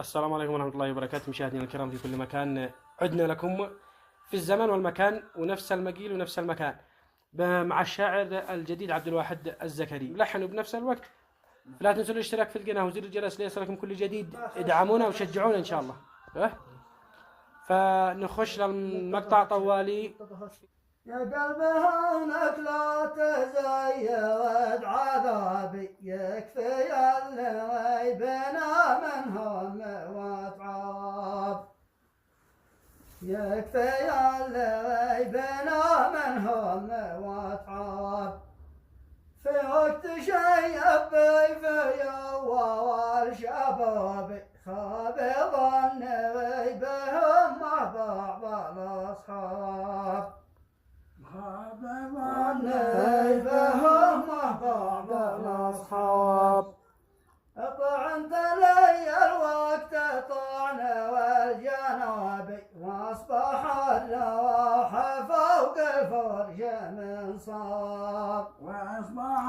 السلام عليكم ورحمة الله وبركاته، مشاهدينا الكرام في كل مكان. عدنا لكم في الزمن والمكان ونفس المقيل ونفس المكان مع الشاعر الجديد عبد الواحد الزكري، لحنوا بنفس الوقت. فلا تنسوا الاشتراك في القناة وزر الجرس ليصلكم كل جديد. ادعمونا وشجعونا إن شاء الله. فنخش للمقطع طوالي. يا قلبي هونك لا تزيد عذابي، يكفي اللي بنا من هم وتعاب، يكفي اللي بنا من هم وتعاب. في وقت شيبي في أول شبابي، خاب ظني بهم مع بعض الأصحاب، خاب ظني بهم مع بعض الأصحاب. طعنت لي الوقت طعن والجنابي، واصبح الرواح فوق الفرش من صاب، واصبح